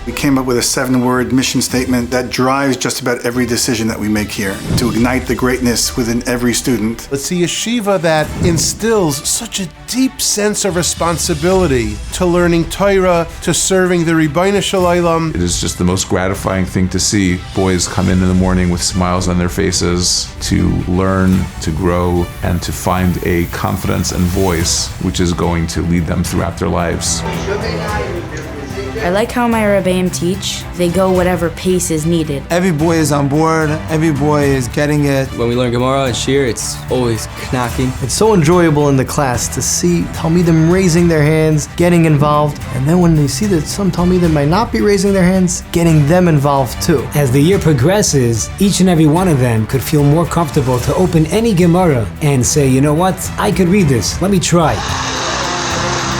We came up with a 7-word mission statement that drives just about every decision that we make here, to ignite the greatness within every student. It's a yeshiva that instills such a deep sense of responsibility to learning Torah, to serving the Ribbono Shel Olam. It is just the most gratifying thing to see boys come in the morning with smiles on their faces to learn, to grow, and to find a confidence and voice which is going to lead them throughout their lives. I like how my Rebbeim teach. They go whatever pace is needed. Every boy is on board, every boy is getting it. When we learn Gemara and Shir, it's always knocking. It's so enjoyable in the class to see Talmidim raising their hands, getting involved, and then when they see that some Talmidim might not be raising their hands, getting them involved too. As the year progresses, each and every one of them could feel more comfortable to open any Gemara and say, you know what, I could read this, let me try.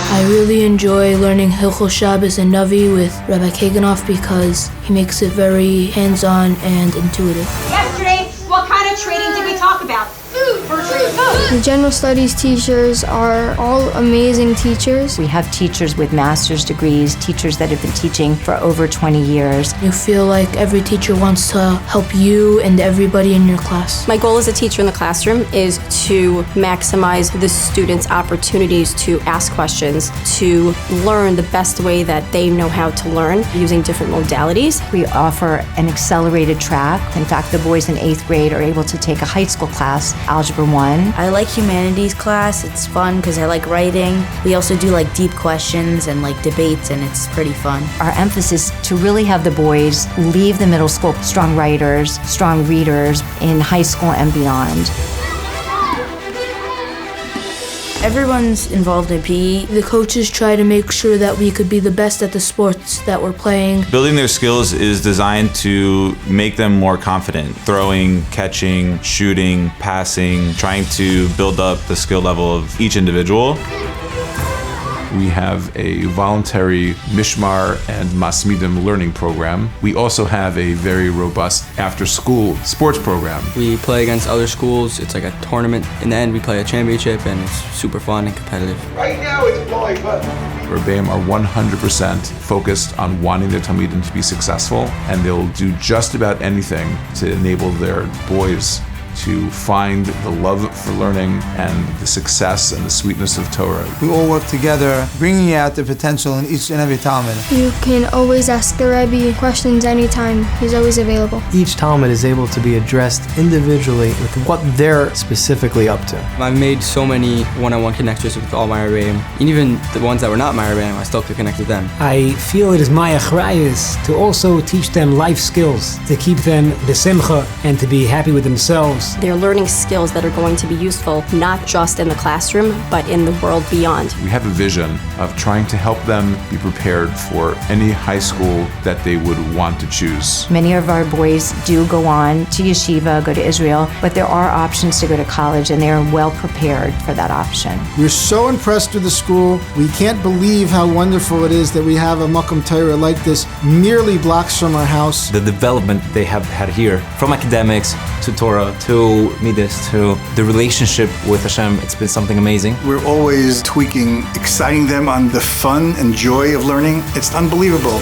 I really enjoy learning Hilchos Shabbos and Navi with Rabbi Kaganoff because he makes it very hands-on and intuitive. Yesterday, what kind of trading did we talk about? Food. The general studies teachers are all amazing teachers. We have teachers with master's degrees, teachers that have been teaching for over 20 years. You feel like every teacher wants to help you and everybody in your class. My goal as a teacher in the classroom is to maximize the students' opportunities to ask questions, to learn the best way that they know how to learn using different modalities. We offer an accelerated track. In fact, the boys in 8th grade are able to take a high school class, Algebra 1. I like humanities class. It's fun because I like writing. We also do like deep questions and like debates, and it's pretty fun. Our emphasis to really have the boys leave the middle school strong writers, strong readers in high school and beyond. Everyone's involved in PE. The coaches try to make sure that we could be the best at the sports that we're playing. Building their skills is designed to make them more confident. Throwing, catching, shooting, passing, trying to build up the skill level of each individual. We have a voluntary Mishmar and Masmidim learning program. We also have a very robust after-school sports program. We play against other schools. It's like a tournament. In the end, we play a championship, and it's super fun and competitive. Right now it's blowing, but Rebbeim are 100% focused on wanting their Talmidim to be successful, and they'll do just about anything to enable their boys to find the love for learning and the success and the sweetness of Torah. We all work together, bringing out the potential in each and every Talmud. You can always ask the Rebbe questions anytime. He's always available. Each Talmud is able to be addressed individually with what they're specifically up to. I've made so many one-on-one connections with all my Rebbeim. And even the ones that were not my Rebbeim, I still could connect with them. I feel it is my achrayus to also teach them life skills, to keep them besimcha and to be happy with themselves. They're learning skills that are going to be useful not just in the classroom, but in the world beyond. We have a vision of trying to help them be prepared for any high school that they would want to choose. Many of our boys do go on to yeshiva, go to Israel, but there are options to go to college, and they are well prepared for that option. We're so impressed with the school. We can't believe how wonderful it is that we have a Makom Torah like this merely blocks from our house. The development they have had here, from academics to Torah to Midas to the relationship with Hashem, it's been something amazing. We're always tweaking, exciting them on the fun and joy of learning. It's unbelievable.